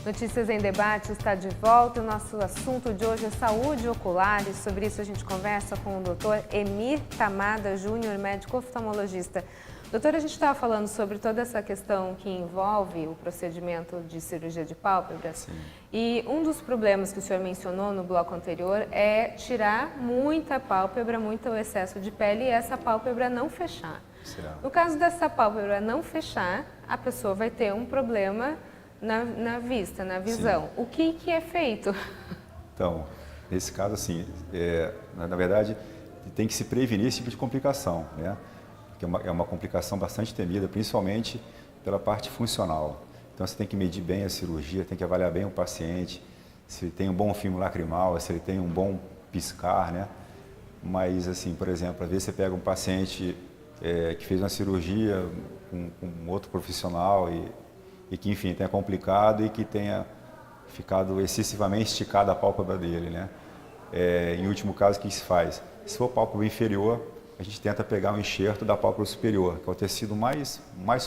Notícias em Debate está de volta. O nosso assunto de hoje é saúde ocular e sobre isso a gente conversa com o Dr. Emir Tamada Júnior, médico oftalmologista. Doutor, a gente estava falando sobre toda essa questão que envolve o procedimento de cirurgia de pálpebras. Sim. E um dos problemas que o senhor mencionou no bloco anterior é tirar muita pálpebra, muito excesso de pele e essa pálpebra não fechar. Certo. No caso dessa pálpebra não fechar, a pessoa vai ter um problema na vista, na visão. Sim. O que é feito? Então, nesse caso, assim, na verdade, tem que se prevenir esse tipo de complicação, né? Que é uma complicação bastante temida, principalmente pela parte funcional. Então, você tem que medir bem a cirurgia, tem que avaliar bem o paciente, se ele tem um bom filme lacrimal, se ele tem um bom piscar, né? Mas, assim, por exemplo, às vezes você pega um paciente que fez uma cirurgia com outro profissional e que, enfim, tenha complicado e que tenha ficado excessivamente esticada a pálpebra dele, né? Em último caso, o que se faz? Se for pálpebra inferior, a gente tenta pegar um enxerto da pálpebra superior, que é o tecido mais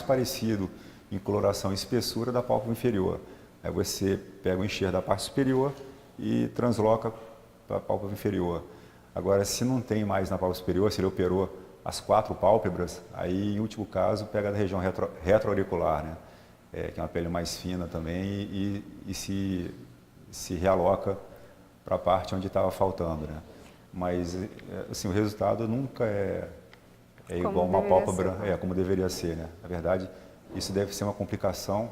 parecido em coloração e espessura da pálpebra inferior. Aí você pega o enxerto da parte superior e transloca para a pálpebra inferior. Agora, se não tem mais na pálpebra superior, se ele operou as 4 pálpebras, aí, em último caso, pega da região retroauricular, né? Que é uma pele mais fina também, e se realoca para a parte onde estava faltando, né? Mas, assim, o resultado nunca é igual uma pálpebra, como deveria ser, né? Na verdade, isso deve ser uma complicação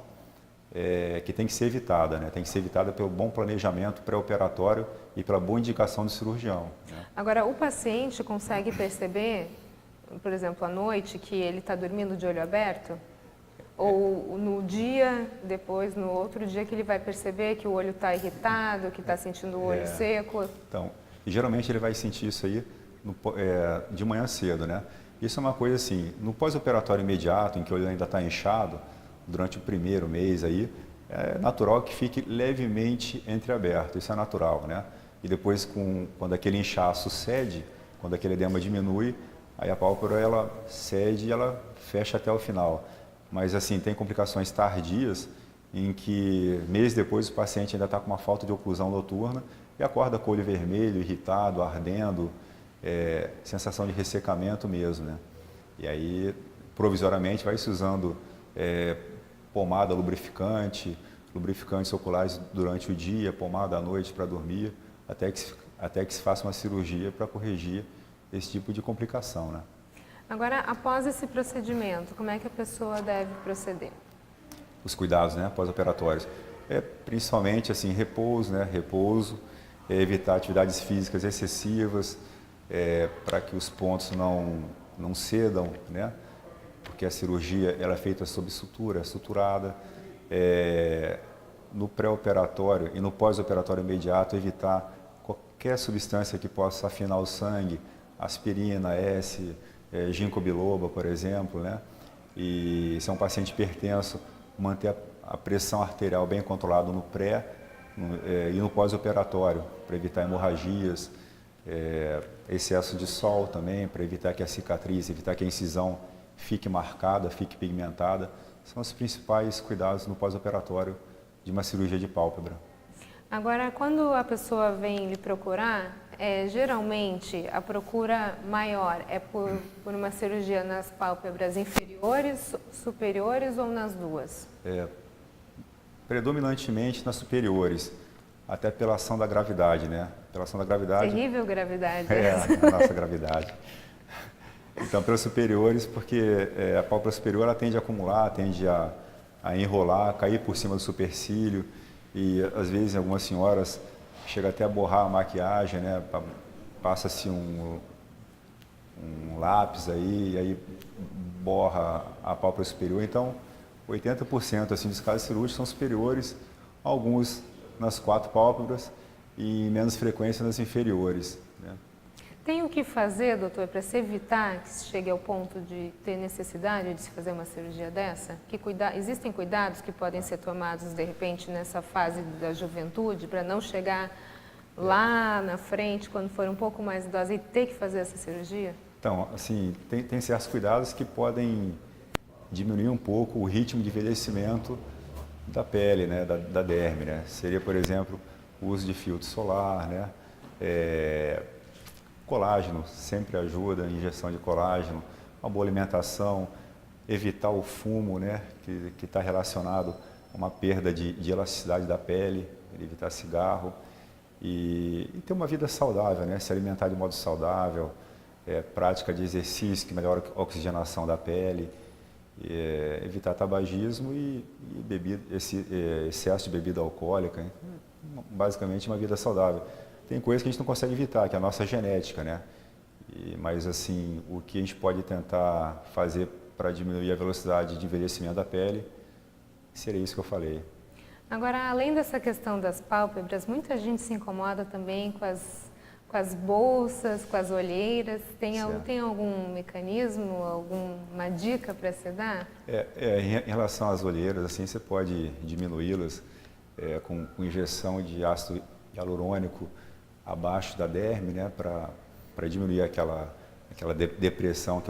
que tem que ser evitada, né? Tem que ser evitada pelo bom planejamento pré-operatório e pela boa indicação do cirurgião, né? Agora, o paciente consegue perceber, por exemplo, à noite, que ele está dormindo de olho aberto? Ou no dia, depois, no outro dia, que ele vai perceber que o olho está irritado, que está sentindo o olho seco? Então, e geralmente ele vai sentir isso aí de manhã cedo, né? Isso é uma coisa assim, no pós-operatório imediato, em que o olho ainda está inchado, durante o primeiro mês aí, é natural que fique levemente entreaberto, isso é natural, né? E depois, quando aquele inchaço cede, quando aquele edema diminui, aí a pálpebra ela cede e ela fecha até o final. Mas, assim, tem complicações tardias em que, meses depois, o paciente ainda está com uma falta de oclusão noturna e acorda com o olho vermelho, irritado, ardendo, sensação de ressecamento mesmo, né? E aí, provisoriamente, vai se usando pomada lubrificantes oculares durante o dia, pomada à noite para dormir, até que se faça uma cirurgia para corrigir esse tipo de complicação, né? Agora, após esse procedimento, como é que a pessoa deve proceder? Os cuidados, né, pós-operatórios. Principalmente, assim, repouso, né, evitar atividades físicas excessivas, para que os pontos não cedam, né, porque a cirurgia ela é feita sob sutura, suturada. No pré-operatório e no pós-operatório imediato, evitar qualquer substância que possa afinar o sangue, aspirina, ginkgo biloba, por exemplo, né? E se é um paciente hipertenso, manter a pressão arterial bem controlada no pré e no pós-operatório, para evitar hemorragias, excesso de sol também, para evitar que a cicatriz, evitar que a incisão fique marcada, fique pigmentada. São os principais cuidados no pós-operatório de uma cirurgia de pálpebra. Agora, quando a pessoa vem lhe procurar, geralmente a procura maior é por uma cirurgia nas pálpebras inferiores, superiores ou nas duas? Predominantemente nas superiores, até pela ação da gravidade, né? Pela ação da gravidade. Terrível gravidade. A nossa gravidade. Então, pelas superiores, porque a pálpebra superior ela tende a acumular, tende a enrolar, cair por cima do supercílio e, às vezes, em algumas senhoras, chega até a borrar a maquiagem, né? Passa-se um lápis aí, e aí borra a pálpebra superior. Então, 80% assim, dos casos cirúrgicos são superiores, alguns nas 4 pálpebras e menos frequência nas inferiores, né? Tem o que fazer, doutor, para se evitar que se chegue ao ponto de ter necessidade de se fazer uma cirurgia dessa? Existem cuidados que podem ser tomados, de repente, nessa fase da juventude, para não chegar lá na frente, quando for um pouco mais idosa, e ter que fazer essa cirurgia? Então, assim, tem certos cuidados que podem diminuir um pouco o ritmo de envelhecimento da pele, né, da derme, né? Seria, por exemplo, o uso de filtro solar, né? Colágeno sempre ajuda, a injeção de colágeno, uma boa alimentação, evitar o fumo, né, que está relacionado a uma perda de elasticidade da pele, evitar cigarro e ter uma vida saudável, né, se alimentar de modo saudável, prática de exercício que melhora a oxigenação da pele, evitar tabagismo e excesso de bebida alcoólica, hein? Basicamente uma vida saudável. Tem coisas que a gente não consegue evitar, que é a nossa genética, né? Mas assim, o que a gente pode tentar fazer para diminuir a velocidade de envelhecimento da pele, seria isso que eu falei. Agora, além dessa questão das pálpebras, muita gente se incomoda também com as bolsas, com as olheiras. Tem algum mecanismo, alguma dica para se dar? Em relação às olheiras, assim, você pode diminuí-las com injeção de ácido hialurônico abaixo da derme, né, para diminuir aquela depressão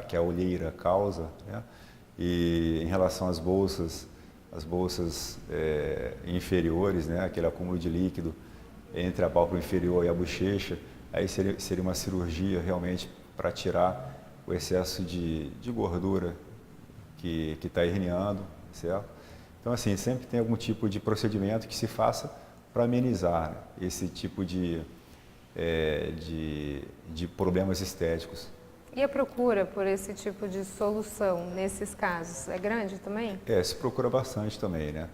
que a olheira causa, né? E em relação às bolsas inferiores, né, aquele acúmulo de líquido entre a pálpebra inferior e a bochecha, aí seria uma cirurgia realmente para tirar o excesso de gordura que está herniando, certo? Então, assim, sempre tem algum tipo de procedimento que se faça para amenizar, né, esse tipo de problemas estéticos. E a procura por esse tipo de solução nesses casos é grande também? Se procura bastante também, né?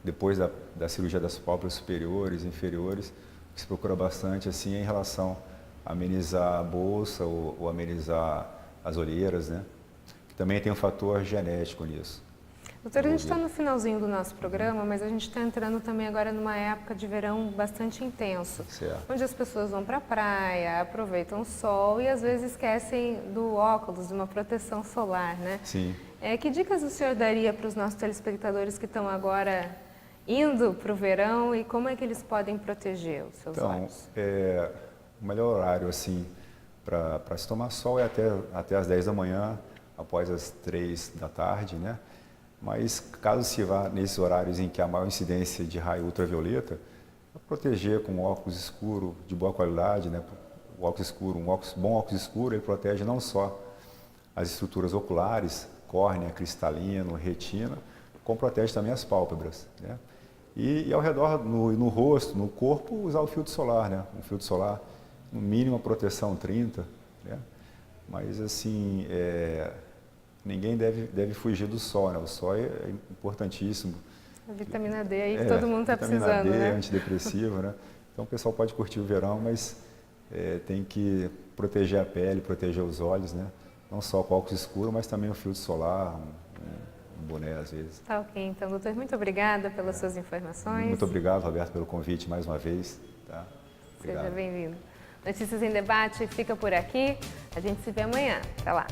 Depois da cirurgia das pálpebras superiores e inferiores, o que se procura bastante assim, é em relação a amenizar a bolsa ou amenizar as olheiras, né? Que também tem um fator genético nisso. Doutor, a gente está no finalzinho do nosso programa, mas a gente está entrando também agora numa época de verão bastante intenso, certo, onde as pessoas vão para a praia, aproveitam o sol e às vezes esquecem do óculos, de uma proteção solar, né? Sim. Que dicas o senhor daria para os nossos telespectadores que estão agora indo para o verão e como é que eles podem proteger os seus olhos? O melhor horário assim para se tomar sol é até às 10 da manhã, após as 3 da tarde, né? Mas caso se vá nesses horários em que há maior incidência de raio ultravioleta, proteger com óculos escuro de boa qualidade, né? O óculos escuro, bom óculos escuro, ele protege não só as estruturas oculares, córnea, cristalino, retina, como protege também as pálpebras, né? E ao redor, no rosto, no corpo, usar o filtro solar, né? Um filtro solar, no mínimo a proteção 30, né? Mas assim, ninguém deve fugir do sol, né? O sol é importantíssimo. A vitamina D aí que todo mundo está precisando, vitamina D, né? antidepressivo, né? Então o pessoal pode curtir o verão, mas tem que proteger a pele, proteger os olhos, né? Não só com óculos escuros, mas também o filtro solar, um boné às vezes. Tá ok, então, doutor, muito obrigada pelas suas informações. Muito obrigado, Roberto, pelo convite mais uma vez. Tá? Seja bem-vindo. Notícias em Debate fica por aqui. A gente se vê amanhã. Até lá.